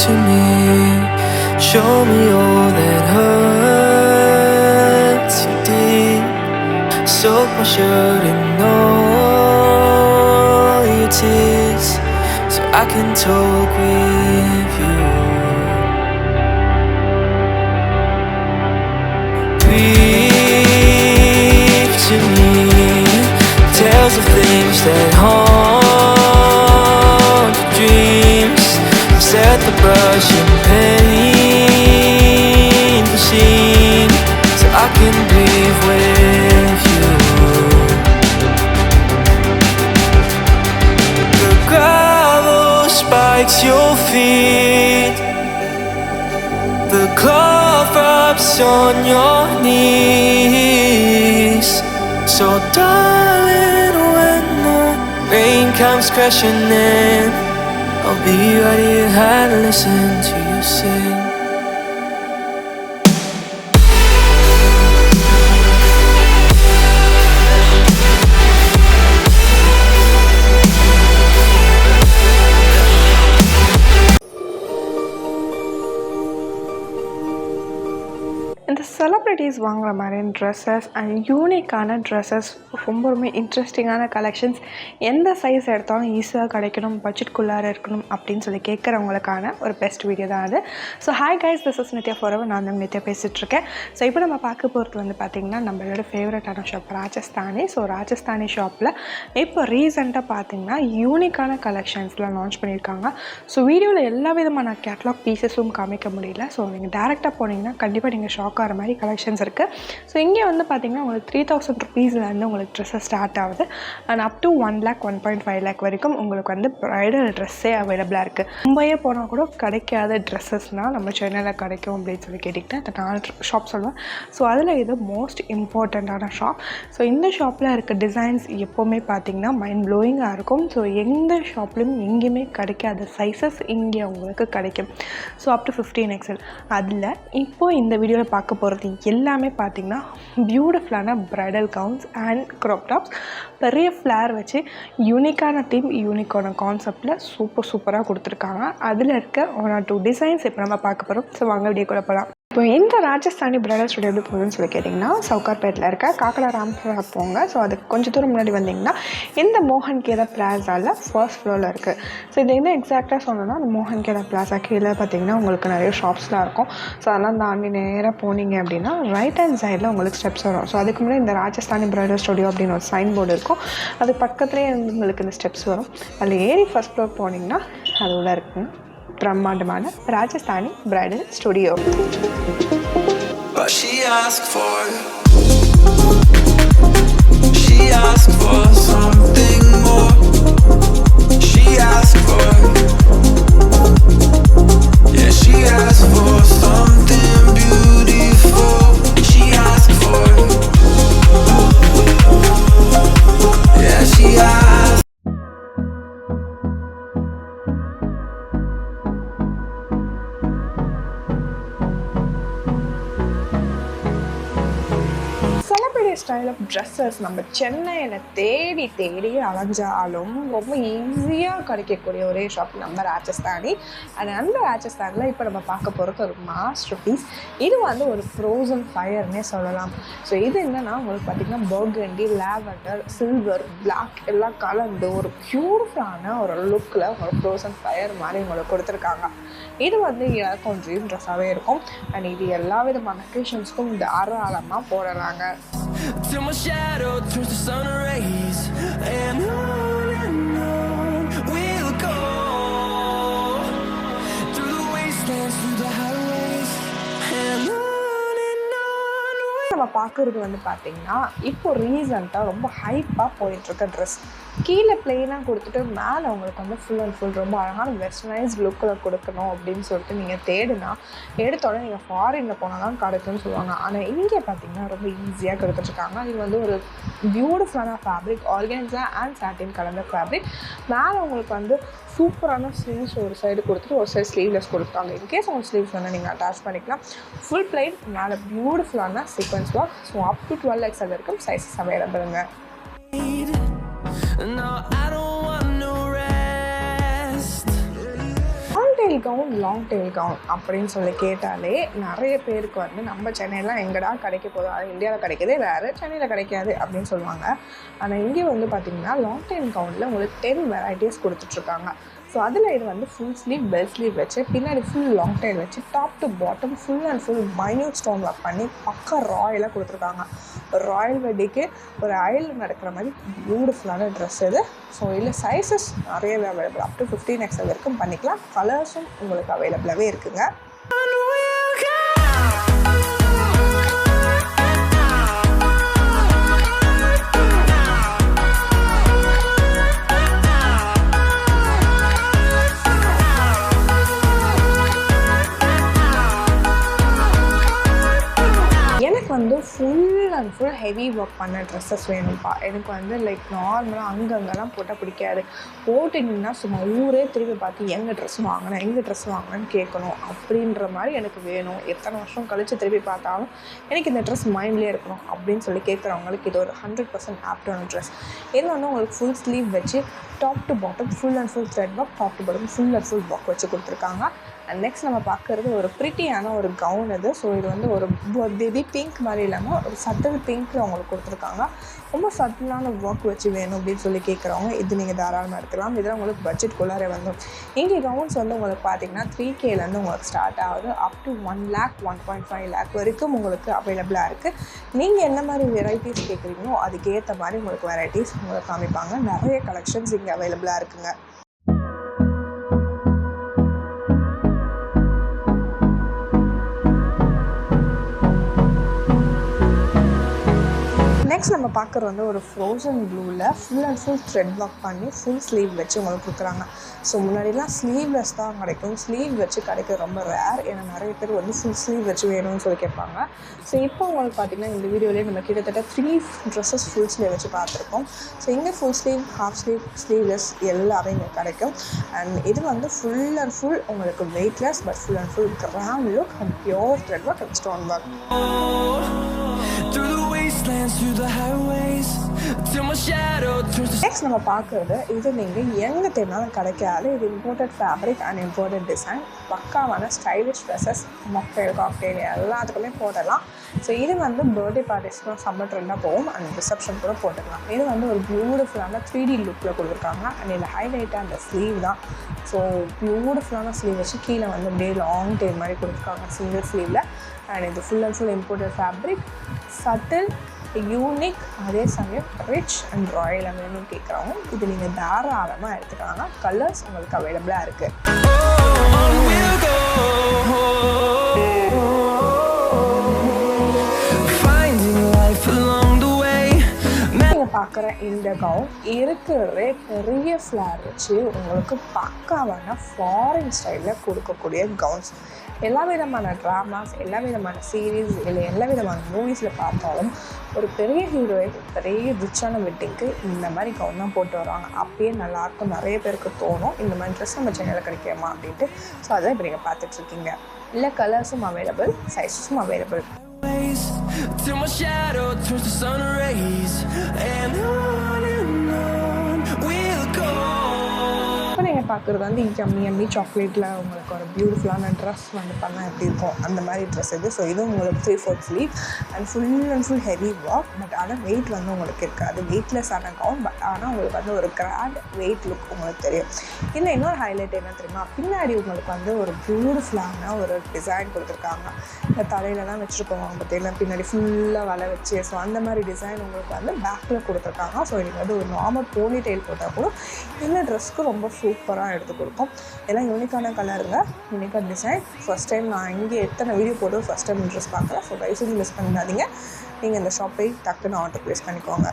to me, show me all that hurts you deep. Soak my shirt in all your tears, so I can talk with you. Breathe to me, tales of things that haunt your dreams. Set the brush and paint the scene, so I can breathe with you. The gravel spikes your feet, the cloth rubs on your knees. So darling, when the rain comes crashing in, I'll be right here and listen to you sing. இந்த celebrities வாங்குற மாதிரியான dresses and யூனிக்கான dresses ரொம்பவுமே இன்ட்ரெஸ்டிங்கான collections எந்த size எடுத்தாலும் ஈஸியாக கிடைக்கணும், பட்ஜெட்குள்ளார இருக்கணும் அப்படின்னு சொல்லி கேட்குறவங்களுக்கான ஒரு பெஸ்ட் வீடியோ தான் அது. So hi guys, this is Nithya forever. நான் தான் நித்யா பேசிகிட்ருக்கேன். ஸோ இப்போ நம்ம பார்க்க போகிறது வந்து பார்த்திங்கன்னா நம்மளோட ஃபேவரட்டான ஷாப் ராஜஸ்தானி. ஸோ ராஜஸ்தானி ஷாப்பில் இப்போ ரீசெண்டாக பார்த்திங்கன்னா யூனிக்கான கலெக்ஷன்ஸ்லாம் லான்ச் பண்ணியிருக்காங்க. ஸோ வீடியோவில் எல்லா விதமான கேட்லாக் பீசஸும் காமிக்க முடியல. ஸோ நீங்கள் டேரெக்டாக போனீங்கன்னா கண்டிப்பாக நீங்கள் ஷாக் ஆகிற மாதிரி கலெக்ஷன்ஸ் இருக்குது. ஸோ இங்கே வந்து பார்த்திங்கன்னா உங்களுக்கு 3000 ருபீஸ்லேருந்து உங்களுக்கு ட்ரெஸ்ஸஸ் ஸ்டார்ட் ஆகுது and up to 1 lakh 1.5 lakh வரைக்கும் உங்களுக்கு வந்து ப்ரைடல் ட்ரெஸ்ஸே அவைலபிளாக இருக்குது. மும்பையே போனால் கூட கிடைக்காத ட்ரெஸ்ஸஸ்னால் நம்ம சென்னையில் கிடைக்கும் அப்படின்னு சொல்லி கேட்டிங்கன்னா அந்த 4 ஷாப் சொல்லுவேன். ஸோ அதில் இது மோஸ்ட் இம்பார்ட்டண்ட்டான ஷாப். ஸோ இந்த ஷாப்பில் இருக்க டிசைன்ஸ் எப்போவுமே பார்த்திங்கன்னா மைண்ட் ப்ளோயிங்காக இருக்கும். ஸோ எந்த ஷாப்லையும் எங்கேயுமே கிடைக்காத சைஸஸ் இங்கே உங்களுக்கு கிடைக்கும். So up to 15XL. அதில் இப்போது இந்த வீடியோவில் பார்க்க போகிறது எல்லாமே பார்த்திங்கன்னா பியூட்டிஃபுல்லான bridal gowns and graph tops. பெரிய ஃப்ளேர் வச்சு யூனிக்கான தீம், யூனிக்கான கான்செப்டில் சூப்பராக கொடுத்துருக்காங்க. அதில் இருக்க 1 or 2 டிசைன்ஸ் இப்போ நம்ம பார்க்க போகிறோம். ஸோ வாங்க வீடியோக்குள்ளே போகலாம். இப்போ இந்த ராஜஸ்தானி ப்ரைடல் ஸ்டுடியோ எப்படி போகுதுன்னு சொல்லி கேட்டிங்கன்னா சவுகார்பேட்டில் இருக்க காக்கடா ராம்புரா போங்க. ஸோ அதுக்கு கொஞ்சம் தூரம் முன்னாடி வந்தீங்கன்னா இந்த மோகன் கேதா பிளாஸாவில் ஃபர்ஸ்ட் ஃப்ளோரில் இருக்குது. ஸோ இது என்ன எக்ஸாக்டாக சொன்னோன்னா அந்த மோகன் கேதா பிளாஸா கீழே பார்த்திங்கன்னா உங்களுக்கு நிறைய ஷாப்ஸ்லாம் இருக்கும். ஸோ அதெல்லாம் தாண்டி நேராக போனீங்க அப்படின்னா ரைட் ஹேண்ட் சைடில் உங்களுக்கு ஸ்டெப்ஸ் வரும். ஸோ அதுக்கு முன்னாடி இந்த ராஜஸ்தானி ப்ரைடல் ஸ்டுடியோ அப்படின்னு ஒரு சைன் போர்டு இருக்கும். அது பக்கத்துலேயே உங்களுக்கு இந்த ஸ்டெப்ஸ் வரும். அதில் ஏறி ஃபர்ஸ்ட் ஃப்ளோர் போனீங்கன்னா அது உள்ள இருக்குங்க பிரம்மாண்டமான Rajasthani bridal studio. But she asked for something more. She asked for, yeah, she asked for something beautiful. She asked for, yeah, she asked. Style of dresses நம்ம சென்னையில் தேடி அலைஞ்சாலும் ரொம்ப ஈஸியாக கிடைக்கக்கூடிய ஒரே ஷாப் நம்ம ராஜஸ்தானி. அண்ட் அந்த ராஜஸ்தானில் இப்போ நம்ம பார்க்க போகிறது ஒரு மாஸ்டர் பீஸ். இது வந்து ஒரு ஃப்ரோசன் ஃபயர்னே சொல்லலாம். ஸோ இது என்னென்னா உங்களுக்கு பார்த்திங்கன்னா பர்கண்டி, லாவெண்டர், சில்வர், பிளாக் எல்லாம் கலந்து ஒரு பியூட்டிஃபுல்லான ஒரு லுக்கில் ஒரு ஃப்ரோசன் ஃபயர் மாதிரி உங்களுக்கு கொடுத்துருக்காங்க. இது வந்து எல்லாருக்கும் ட்ரீம் ட்ரெஸ்ஸாகவே இருக்கும். அண்ட் இது எல்லா விதமான அக்கேஷன்ஸ்க்கும் தாராளமாக போடலாங்க. Till my shadow turns to sun rays, and on we'll go, through the wastelands, through the highways, and on நம்ம பார்க்குறது வந்து பார்த்திங்கன்னா இப்போ ரீசெண்டாக ரொம்ப ஹைப்பாக போயிட்டுருக்க ட்ரெஸ். கீழே பிளெயினாக கொடுத்துட்டு மேலே உங்களுக்கு வந்து ஃபுல் அண்ட் ஃபுல் ரொம்ப அழகான வெஸ்டர்னைஸ் லுக்கில் கொடுக்கணும் அப்படின்னு சொல்லிட்டு நீங்கள் தேடினா எடுத்தோடனே நீங்கள் ஃபாரினில் போனால் தான் கிடைக்கும்னு சொல்லுவாங்க. ஆனால் இங்கே பார்த்திங்கன்னா ரொம்ப ஈஸியாக கொடுத்துட்ருக்காங்க. இது வந்து ஒரு பியூட்டிஃபுல்லான ஃபேப்ரிக், ஆர்கன்ஸா அண்ட் சாட்டின் கலந்த ஃபேப்ரிக். மேலே உங்களுக்கு வந்து சூப்பரான ஸ்லீவ்ஸ் ஒரு சைடு கொடுத்துட்டு ஒரு சைடு ஸ்லீவ்லெஸ் கொடுத்தாங்க. இன்கேஸ் உங்கள் ஸ்லீவ்ஸ் வந்து நீங்கள் அட்டாச் பண்ணிக்கலாம். ஃபுல் பிளைன் மேலே பியூட்டிஃபுல்லான sequence work. So up to 12XL வரைக்கும் சைஸஸ் அவைலபிளுங்க. No, I don't want no rest. Gown, long tail gown அப்படின்னு சொல்லி கேட்டாலே நிறைய பேருக்கு வந்து நம்ம சென்னையெலாம் எங்கடா கிடைக்க போதும், அது இந்தியாவில் கிடைக்கிறதே வேறு, சென்னையில் கிடைக்காது அப்படின்னு சொல்லுவாங்க. ஆனால் இங்கே வந்து பார்த்திங்கன்னா லாங் டெயில் கவுனில் உங்களுக்கு 10 வெரைட்டிஸ் கொடுத்துட்ருக்காங்க. ஸோ அதில் இது வந்து ஃபுல் ஸ்லீவ், பெல் ஸ்லீவ் வச்சு, பின்னாடி ஃபுல் லாங் டெயில் வச்சு, top to bottom full and full minute stone work பண்ணி பக்கா ராயலாக கொடுத்துருக்காங்க. ஒரு ராயல் வெட்டிக்கு ஒரு அயல் நடக்கிற மாதிரி பியூட்டிஃபுல்லான ட்ரெஸ் இது. ஸோ இதில் சைஸஸ் நிறையவே அவைலபிள், அப் டு 15XL வரைக்கும் பண்ணிக்கலாம். கலர்ஸும் உங்களுக்கு அவைலபிளாகவே இருக்குங்க. வந்து full and full heavy work பண்ண ட்ரெஸ்ஸஸ் வேணும்ப்பா. எனக்கு வந்து லைக் நார்மலாக அங்கங்கெல்லாம் போட்டால் பிடிக்காது. போட்டிங்கன்னா சும்மா ஊரே திரும்பி பார்த்து எங்கள் ட்ரெஸ் வாங்கினேன்னு கேட்கணும் அப்படின்ற மாதிரி எனக்கு வேணும். எத்தனை வருஷம் கழித்து திரும்பி பார்த்தாலும் எனக்கு இந்த ட்ரெஸ் மைண்ட்லேயே இருக்கணும் அப்படின்னு சொல்லி கேட்குறவங்களுக்கு இது ஒரு 100% ஆப்டான ட்ரெஸ். இது வந்து உங்களுக்கு ஃபுல் ஸ்லீவ் வச்சு top to bottom full and full thread work, top to bottom full and full work வச்சு கொடுத்துருக்காங்க. அண்ட் நெக்ஸ்ட் நம்ம பார்க்குறது ஒரு ப்ரிட்டியான ஒரு கவுன் இது. ஸோ இது வந்து ஒரு பேபி பிங்க் மாதிரி இல்லாமல் ஒரு சட்டில் பிங்க்கில் அவங்களுக்கு கொடுத்துருக்காங்க. ரொம்ப சட்டிலான ஒர்க் வச்சு வேணும் அப்படின்னு சொல்லி கேட்குறவங்க இது நீங்கள் தாராளமாக எடுக்கலாம். இதில் உங்களுக்கு பட்ஜெட்குள்ளாரே வந்துடும். இங்கே கவுன்ஸ் வந்து உங்களுக்கு பார்த்தீங்கன்னா 3Kலேருந்து உங்களுக்கு ஸ்டார்ட் ஆகுது, அப் டு 1 lakh 1.5 lakh வரைக்கும் உங்களுக்கு அவைலபிளாக இருக்குது. நீங்கள் என்ன மாதிரி வெரைட்டிஸ் கேட்குறீங்களோ அதுக்கேற்ற மாதிரி உங்களுக்கு வெரைட்டிஸ் உங்களுக்கு காமிப்பாங்க. நிறைய கலெக்ஷன்ஸ் இங்கே அவைலபிளாக இருக்குங்க. நெக்ஸ்ட் நம்ம பார்க்குறது வந்து ஒரு ஃப்ரோசன் ப்ளூவில் full and full thread work பண்ணி ஃபுல் ஸ்லீவ் வச்சு உங்களுக்கு கொடுக்குறாங்க. ஸோ முன்னாடிலாம் ஸ்லீவ்லெஸ் தான் கிடைக்கும், ஸ்லீவ் வச்சு கிடைக்க ரொம்ப ரேர். ஏன்னா நிறைய பேர் வந்து ஃபுல் ஸ்லீவ் வச்சு வேணும்னு சொல்லி கேட்பாங்க. ஸோ இப்போ உங்களுக்கு பார்த்திங்கன்னா இந்த வீடியோலேயே நம்ம கிட்டத்தட்ட 3 ட்ரெஸ்ஸஸ் ஃபுல் ஸ்லீவ் வச்சு பார்த்துருக்கோம். ஸோ இங்கே full sleeve, half sleeve, sleeveless எல்லாமே இங்கே கிடைக்கும். அண்ட் இது வந்து ஃபுல் அண்ட் ஃபுல் உங்களுக்கு weightless but full and full grand look and pure thread work and stone work. Next நம்ம பார்க்குறது இது நீங்கள் எங்கே தேடினாலும் கிடைக்காது. இது imported fabric and imported design, பக்காவான ஸ்டைலிஷ் ட்ரெஸ்ஸஸ், மாக்டெயில், காக்டெயில் எல்லாத்துக்குமே போடலாம். ஸோ இது வந்து பர்த்டே பார்ட்டிஸ்க்கும் சம்மர் ட்ரெண்டாக போகும் அண்ட் ரிசப்ஷன் கூட போட்டுக்கலாம். இது வந்து ஒரு பியூட்டிஃபுல்லான 3D லுக்கில் கொடுத்துருக்காங்க. அண்ட் இதில் ஹைலைட்டாக அந்த ஸ்லீவ் தான். ஸோ பியூட்டிஃபுல்லான ஸ்லீவ் வச்சு கீழே வந்து அப்படியே லாங் டெயில் மாதிரி கொடுத்துருக்காங்க சிங்கிள் ஸ்லீவில். அண்ட் இது full and full imported fabric, subtle, unique, அதே சமயம் ரிச் அண்ட் ராயல் வேணும்னு கேட்குறவங்க இது நீங்கள் தாராளமாக எடுத்துக்கிறாங்க. கலர்ஸ் உங்களுக்கு அவைலபிளாக இருக்குது. நீங்கள் பார்க்குற இந்த கவுன் இருக்கிறதே பெரிய ஃப்ளார் வச்சு உங்களுக்கு பக்காவான ஃபாரின் ஸ்டைலில் கொடுக்கக்கூடிய கவுன்ஸ். எல்லா விதமான ட்ராமாஸ், எல்லா விதமான சீரீஸ் இல்லை எல்லா விதமான மூவிஸில் பார்த்தாலும் ஒரு பெரிய ஹீரோயின் பெரிய ரிச்சான வெட்டிங்க்கு இந்த மாதிரி கவுன் தான் போட்டு வருவாங்க. அப்பயே நல்லாயிருக்கும், நிறைய பேருக்கு தோணும் இந்த மாதிரி ட்ரெஸ் நம்ம சென்னையில் கிடைக்குமா அப்படின்ட்டு. ஸோ அதான் இப்போ நீங்கள் பார்த்துட்ருக்கீங்க. இல்லை கலர்ஸும் அவைலபிள், சைஸஸும் available. Till my shadow turns to sun rays and on we'll go. இப்போ நீங்கள் பார்க்குறது வந்து எம்மி சாக்லேட்டில் உங்களுக்கு ஒரு பியூட்டிஃபுல்லான ட்ரெஸ் வந்து பண்ணால் எப்படி இருக்கும் அந்த மாதிரி ட்ரெஸ் இது. ஸோ இதுவும் உங்களுக்கு 3/4 sleeve and full heavy work. But ஆனால் வெயிட் வந்து உங்களுக்கு இருக்காது, வெயிட்லெஸ்ஸான கவுன். பட் ஆனால் உங்களுக்கு வந்து ஒரு கிராண்ட் வெயிட் லுக் உங்களுக்கு தெரியும். இல்லை இன்னொரு ஹைலைட் என்ன தெரியுமா, பின்னாடி உங்களுக்கு வந்து ஒரு பியூட்டிஃபுல்லான ஒரு டிசைன் கொடுத்துருக்காங்க. இந்த தலையில் தான் வச்சுட்டு போவாங்க பார்த்தீங்கன்னா, பின்னாடி ஃபுல்லாக வலை வச்சு. ஸோ அந்த மாதிரி டிசைன் உங்களுக்கு வந்து பேக்கில் கொடுத்துருக்காங்க. ஸோ நீங்கள் வந்து ஒரு நார்மல் போனி டெயில் போட்டால் கூட இந்த ட்ரெஸ்க்கு ரொம்ப சூப்பராக எடுத்து கொடுக்கும். எல்லாம் யூனிக்கான கலருங்க, யூனிக்கான டிசைன். ஃபஸ்ட் டைம் நான் இங்கே எத்தனை வீடியோ போட்டு ஃபஸ்ட் டைம் ட்ரெஸ் பார்க்குறேன். ஸோ தயவுசெய்து மிஸ் பண்ணிடாதீங்க. நீங்கள் இந்த ஷாப்பை டக்குன்னு ஆர்டர் ப்ளேஸ் பண்ணிக்கோங்க.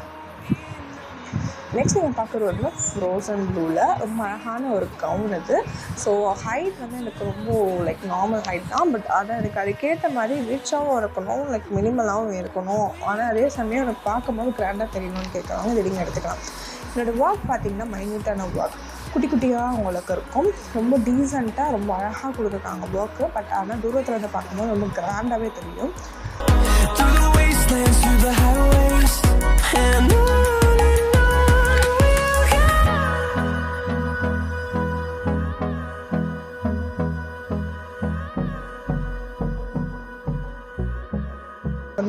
நெக்ஸ்ட் நீங்கள் பார்க்குறது வந்து ஃப்ரோசன் ப்ளூவில் ரொம்ப அழகான ஒரு கவுன் இது. ஸோ ஹைட் வந்து எனக்கு ரொம்ப லைக் நார்மல் ஹைட் தான். பட் ஆனால் எனக்கு அதுக்கேற்ற மாதிரி ரிச்சாகவும் இருக்கணும், லைக் மினிமலாகவும் இருக்கணும். ஆனால் அதே சமயம் எனக்கு பார்க்கும்போது கிராண்டாக தெரியணும்னு கேட்குறவங்க இது நீங்கள் எடுத்துக்கலாம். என்னோடய ஒர்க் பார்த்திங்கன்னா மைன்யூட்டான ஒர்க், குட்டி குட்டியாக உங்களுக்கு இருக்கும். ரொம்ப டீசெண்டாக ரொம்ப அழகாக கொடுத்துருக்காங்க ஒர்க்கு. பட் ஆனால் தூரத்தில் வந்து பார்க்கும்போது ரொம்ப கிராண்டாகவே தெரியும்.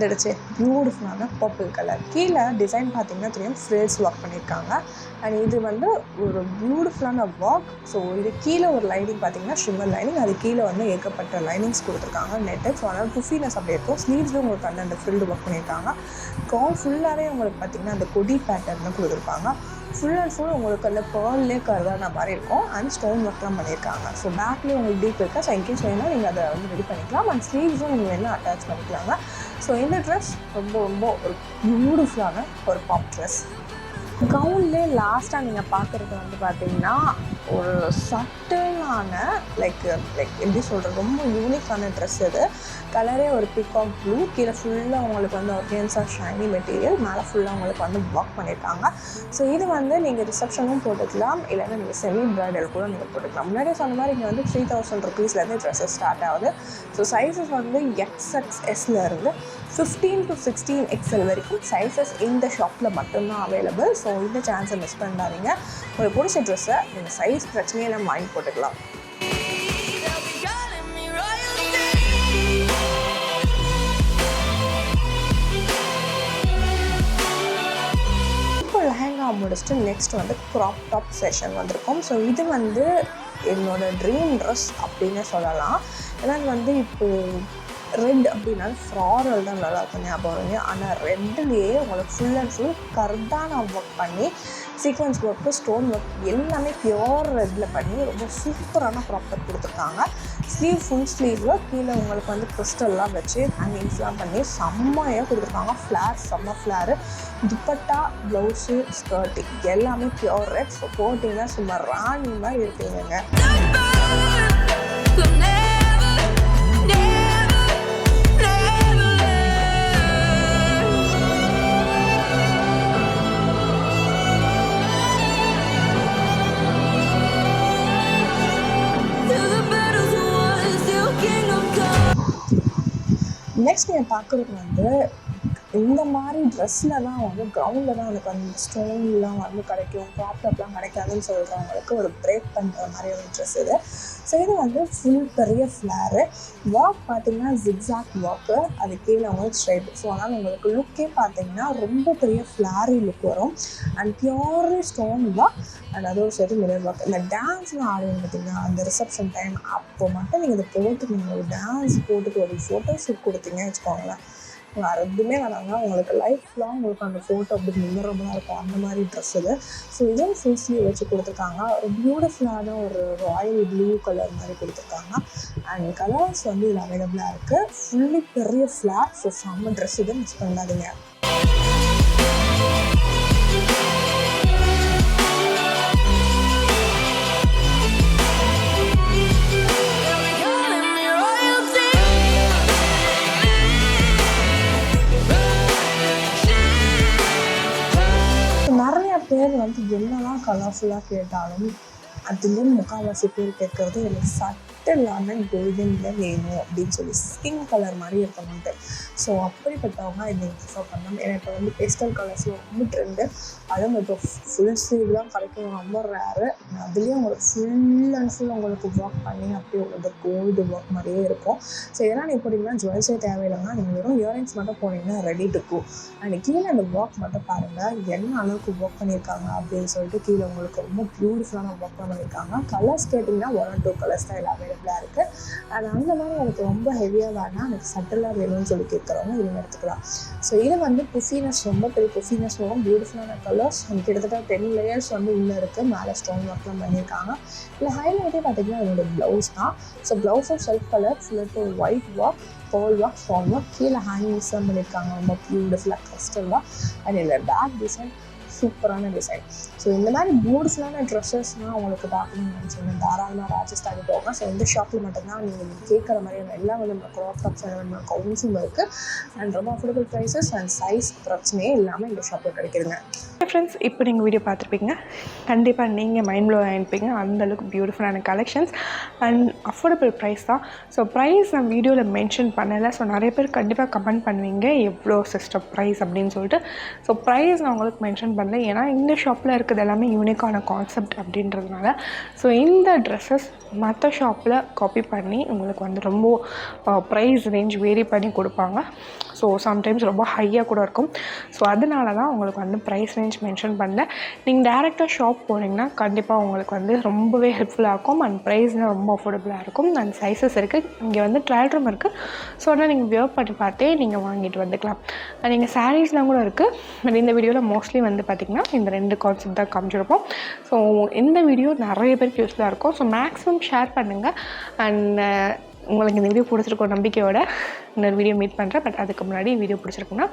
வந்துடுச்சு. பியூட்டிஃபுல்லான பர்பிள் கலர். கீழே டிசைன் பார்த்தீங்கன்னா தெரியும், ஃப்ரில்ஸ் ஒர்க் பண்ணியிருக்காங்க. அண்ட் இது வந்து ஒரு பியூட்டிஃபுல்லான ஒர்க். ஸோ இது கீழே ஒரு லைனிங் பார்த்தீங்கன்னா ஷிம்மர் லைனிங், அது கீழே வந்து ஏகப்பட்ட லைனிங்ஸ் கொடுத்துருக்காங்க நெட்டு. ஸோ அதனால் புஃபினஸ் அப்படி இருக்கும். ஸ்லீவ்ஸ்லேயும் உங்களுக்கு வந்து அந்த ஃப்ரில்டு ஒர்க் பண்ணியிருக்காங்க. கவுன் ஃபுல்லாகவே உங்களுக்கு பார்த்தீங்கன்னா அந்த கொடி பேட்டர்ன் தான் கொடுத்துருப்பாங்க. ஃபுல் அண்ட் ஃபுல் உங்களுக்கு அந்த பேர்லே கருதான மாதிரி இருக்கும். அண்ட் ஸ்டோன் ஒர்க்லாம் பண்ணியிருக்காங்க. ஸோ பேக்லேயும் உங்களுக்கு டீப் இருக்கா. ஸோ இன்கேஸ் வேணால் நீங்கள் அதை வந்து ரெடி பண்ணிக்கலாம். அண்ட் ஸ்லீவ்ஸும் நீங்கள் வேணால் அட்டாச் பண்ணிக்கலாங்க. ஸோ இந்த ட்ரெஸ் ரொம்ப ரொம்ப ஒரு பியூட்டிஃபுல்லான ஒரு பாப் ட்ரெஸ். கவுன்லேயே லாஸ்ட்டாக நீங்கள் பார்க்குறது வந்து பார்த்தீங்கன்னா ஒரு சட்டிலான லைக் எப்படி சொல்கிறது, ரொம்ப யூனிக்கான ட்ரெஸ். இது கலரே ஒரு பிகாக் ப்ளூ. கீழே ஃபுல்லாக உங்களுக்கு வந்து ஆர்கன்ஸா ஷைனி மெட்டீரியல், மேலே ஃபுல்லாக உங்களுக்கு வந்து ஒர்க் பண்ணியிருக்காங்க. ஸோ இது வந்து நீங்கள் ரிசப்ஷனும் போட்டுக்கலாம், இல்லைன்னா நீங்கள் செமி பிரைடல் கூட நீங்கள் போட்டுக்கலாம். முன்னாடியே சொன்ன மாதிரி இங்கே வந்து 3000 rupeesலேருந்து ட்ரெஸ்ஸஸ் ஸ்டார்ட் ஆகுது. ஸோ சைஸஸ் வந்து XXSல இருந்து 15 to 16 XL வரைக்கும் சைஸஸ் இந்த ஷாப்பில் மட்டும்தான் அவைலபிள். ஸோ இந்த சான்ஸை மிஸ் பண்ணாதீங்க. உங்களுக்கு பிடிச்ச ட்ரெஸ்ஸை நீங்கள் சைஸ் பிரச்சனையே நம்ம வாங்கி போட்டுக்கலாம். இப்போ லெஹங்கா முடிச்சுட்டு நெக்ஸ்ட் வந்து க்ராப் டாப் செஷன் வந்திருக்கும். ஸோ இது வந்து என்னோடய ட்ரீம் ட்ரெஸ் அப்படின்னு சொல்லலாம். ஏன்னா வந்து இப்போது ரெட் அப்படின்னா ஃப்ளாரல் தான் நல்லாயிருக்கும் ஞாபகம் வருங்க. ஆனால் ரெட்லேயே உங்களுக்கு ஃபுல் அண்ட் ஃபுல் கர்தானா ஒர்க் பண்ணி சீக்வன்ஸ் ஒர்க்கு, ஸ்டோன் ஒர்க் எல்லாமே பியோர் ரெட்டில் பண்ணி ரொம்ப சூப்பரான க்ராப் டாப் கொடுத்துருக்காங்க. ஸ்லீவ் ஃபுல் ஸ்லீவில் கீழே உங்களுக்கு வந்து கிறிஸ்டல்லாம் வச்சு ஹேங்கிங்ஸ்லாம் பண்ணி செம்மையாக கொடுத்துருக்காங்க. ஃப்ளார் செம்ம ஃப்ளாரு. துப்பட்டா, ப்ளவுஸு, ஸ்கர்ட்டு எல்லாமே பியோர் ரெட். ஸோ போட்டிங்கன்னா சும்மா ராணி மாதிரி இருக்குதுங்க. நெக்ஸ்ட் நீங்கள் பார்க்குறது வந்து இந்த மாதிரி ட்ரெஸ்ஸில் தான் வந்து க்ரௌண்டில் தான் எனக்கு வந்து ஸ்டோன்லாம் வந்து கிடைக்கும், க்ராப் டாப்லாம் கிடைக்காதுன்னு சொல்கிறவங்களுக்கு ஒரு பிரேக் பண்ணுற மாதிரி ஒரு ட்ரெஸ் இது. ஸோ இது வந்து ஃபுல் பெரிய ஃப்ளாரு. வாக் பார்த்திங்கன்னா ஜிக்ஸாக் வாக்கு, அது கீழே வந்து ஸ்ட்ரைட். ஸோ அதனால் உங்களுக்கு லுக்கே பார்த்திங்கன்னா ரொம்ப பெரிய ஃப்ளாரி லுக் வரும். And purely stone walk and அதோட சேர்த்து மிரர் வாக். இந்த டான்ஸ்லாம் ஆடுவோம் பார்த்திங்கன்னா அந்த ரிசப்ஷன் டைம், அப்போ மட்டும் நீங்கள் இதை போட்டு நீங்கள் ஒரு டான்ஸ் போட்டுட்டு ஒரு ஃபோட்டோ ஷூட் கொடுத்தீங்கன்னு வச்சுக்கோங்களேன், வேறு எதுவுமே வேணாங்க, உங்களுக்கு லைஃப் லாங் உங்களுக்கு அந்த ஃபோட்டோ அப்படி மெமரபுளாக இருக்கும். அந்த மாதிரி ட்ரெஸ் இது. ஸோ இதுவும் ஃபுல் ஸ்லீவ் வச்சு கொடுத்துருக்காங்க. ஒரு பியூட்டிஃபுல்லான ஒரு ராயல் ப்ளூ கலர் மாதிரி கொடுத்துருக்காங்க. அண்ட் கலர்ஸ் வந்து இதில் அவைலபிளாக இருக்குது. ஃபுல்லி பெரிய ஃப்ளாட். ஸோ செம்ம ட்ரெஸ் இது, மிஸ் பண்ணாதீங்க. பேர் வந்து என்னெல்லாம் கலர்ஃபுல்லாக கேட்டாலும் அதுலேயும் முக்கால்வாசி பேர் கேட்குறது எனக்கு சட்டிலான கோல்டனில் வேணும் அப்படின்னு சொல்லி, ஸ்கின் கலர் மாதிரி இருக்கணும்ட்டு. ஸோ அப்படிப்பட்டவங்க இதை ப்ரிஃபர் பண்ணலாம். ஏன்னா இப்போ வந்து பேஸ்டல் கலர்ஸில் ரொம்ப ட்ரெண்டு. அதுவும் இப்போ ஃபுல் ஸ்லீவ்லாம் கிடைக்கும் ரொம்ப ரேரு. அதுலேயும் உங்களுக்கு ஃபுல் அண்ட் ஃபுல் உங்களுக்கு ஒர்க் பண்ணி அப்படியே உங்களுக்கு கோல்டு ஒர்க் மாதிரியே இருக்கும். ஸோ இதெல்லாம் நீங்கள் போட்டிங்கன்னா ஜுவல்ஸே தேவையில்லைன்னா நீங்கள் வெறும் இயரிங்ஸ் மட்டும் போனீங்கன்னா ரெடி டு கோ. அண்ட் கீழே அந்த ஒர்க் மட்டும் பாருங்கள் என்ன அளவுக்கு ஒர்க் பண்ணியிருக்காங்க அப்படின்னு சொல்லிட்டு. கீழே உங்களுக்கு ரொம்ப பியூட்டிஃபுல்லான ஒர்க் பண்ணியிருக்காங்க. கலர்ஸ் கேட்டிங்கன்னா 1 or 2 கலர்ஸ் தான் எல்லாம் அவைலபிளாக இருக்குது. அண்ட் அந்த மாதிரி எனக்கு ரொம்ப ஹெவியாக வேணால் எனக்கு சட்டிலாக வேணும்னு சொல்லி கேட்குறவங்க இவங்க எடுத்துக்கலாம். ஸோ இது வந்து புஃபினஸ், ரொம்ப பெரிய புஃபினஸ் வரும். பியூட்டிஃபுல்லான கலர்ஸ் கிட்டத்தட்ட 10 layers வந்து உள்ளே இருக்குது. மேலே ஸ்டோன் ஒர்க்லாம் பண்ணியிருக்காங்க. இல்லை ஹைலைட்டே பார்த்திங்கன்னா என்னோடய ப்ளவுஸ் தான். ஸோ ப்ளவுஸும் செல்ஃப் கலர், ஃபுல்லாக white work, pearl work, stone work, கீழே ஹேங்கிங்ஸ்லாம் பண்ணியிருக்காங்க ரொம்ப பியூட்டிஃபுல்லாக கிறிஸ்டலாக. அண்ட் இல்லை பேக் டிசைன் சூப்பரான டிசைன். ஸோ இந்த மாதிரி பியூட்டிஃபுல்லான ட்ரெஸ்ஸஸ்னால் உங்களுக்கு பார்க்கணும்னு நினச்சிங்கன்னா தாராளமாக ராஜஸ்தானி போங்க. ஸோ இந்த ஷாப்பில் மட்டும்தான் நீங்கள் கேட்குற மாதிரியான எல்லா விதமான க்ராப் டாப்ஸ் விதமான கவுன்ஸும் இருக்குது. அண்ட் ரொம்ப அஃபோர்டபுள் ப்ரைஸஸ் அண்ட் சைஸ் பிரச்சனையே இல்லாமல் இந்த ஷாப்பில் கிடைக்குதுங்க. ஃப்ரெண்ட்ஸ், இப்போ நீங்கள் வீடியோ பார்த்துருப்பீங்க. கண்டிப்பாக நீங்கள் மைண்ட் ப்ளோ ஆகிருப்பீங்க. அந்தளவுக்கு பியூட்டிஃபுல்லான கலெக்ஷன்ஸ் அண்ட் அஃபோர்டபுள் ப்ரைஸ் தான். ஸோ ப்ரைஸ் நான் வீடியோவில் மென்ஷன் பண்ணலை. ஸோ நிறைய பேர் கண்டிப்பாக கமெண்ட் பண்ணுவீங்க எவ்வளோ சிஸ்டம் ப்ரைஸ் அப்படின்னு சொல்லிட்டு. ஸோ ப்ரைஸ் நான் உங்களுக்கு மென்ஷன் பண்ணல, ஏன்னா இந்த ஷாப்பில் இருக்கிறது எல்லாமே யூனிக்கான கான்செப்ட் அப்படின்றதுனால. ஸோ இந்த ட்ரெஸ்ஸஸ் மற்ற ஷாப்பில் காப்பி பண்ணி உங்களுக்கு வந்து ரொம்ப ப்ரைஸ் ரேஞ்ச் வேரி பண்ணி கொடுப்பாங்க. ஸோ சம்டைம்ஸ் ரொம்ப ஹையாக கூட இருக்கும். ஸோ அதனால தான் உங்களுக்கு வந்து ப்ரைஸ் ரேஞ்ச் மென்ஷன் பண்ணல. நீங்கள் டேரெக்டாக ஷாப் போனீங்கன்னா கண்டிப்பாக உங்களுக்கு வந்து ரொம்பவே ஹெல்ப்ஃபுல்லாக இருக்கும் அண்ட் ப்ரைஸ்னால் ரொம்ப அஃபோர்டபுளாக இருக்கும். அண்ட் சைஸஸ் இருக்குது, இங்கே வந்து ட்ரையல் ரூம் இருக்குது. ஸோ ஆனால் நீங்கள் வியர் பண்ணி பார்த்தே நீங்கள் வாங்கிட்டு வந்துக்கலாம். நீங்கள் சாரீஸ்லாம் கூட இருக்குது. பட் இந்த வீடியோவில் மோஸ்ட்லி வந்து பார்த்திங்கன்னா இந்த 2 கான்செப்ட் தான் காமிச்சிருப்போம். ஸோ இந்த வீடியோ நிறைய பேருக்கு யூஸ்ஃபுல்லாக இருக்கும். ஸோ மேக்ஸிமம் ஷேர் பண்ணுங்கள். அண்ட் உங்களுக்கு இந்த வீடியோ பிடிச்சிருக்கோம் நம்பிக்கையோட இன்னொரு வீடியோ மீட் பண்ணுறேன். பட் அதுக்கு முன்னாடி வீடியோ பிடிச்சிருக்குன்னா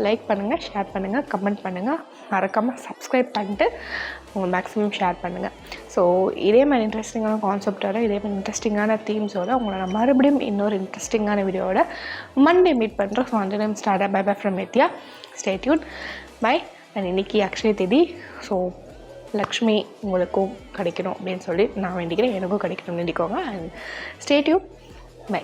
லைக் பண்ணுங்கள், ஷேர் பண்ணுங்கள், கமெண்ட் பண்ணுங்கள், மறக்காமல் சப்ஸ்கிரைப் பண்ணிட்டு உங்கள் மேக்ஸிமம் ஷேர் பண்ணுங்கள். ஸோ இதே மாதிரி இன்ட்ரெஸ்டிங்கான கான்செப்டோட, இதே மாதிரி இன்ட்ரெஸ்டிங்கான தீம்ஸோடு உங்களை நான் மறுபடியும் இன்னொரு இன்ட்ரெஸ்டிங்கான வீடியோவோட மண்டே மீட் பண்ணுறோம். ஸோ அந்த time start bye bye from Nithya. Stay tune. Bye. And இன்றைக்கி அக்ஷய தேதி. ஸோ லக்ஷ்மி உங்களுக்கும் கிடைக்கணும் அப்படின்னு சொல்லி நான் வேண்டிக்கிறேன். எனக்கும் கிடைக்கணும்னு வேண்டிக்கோங்க. And stay tune. பை.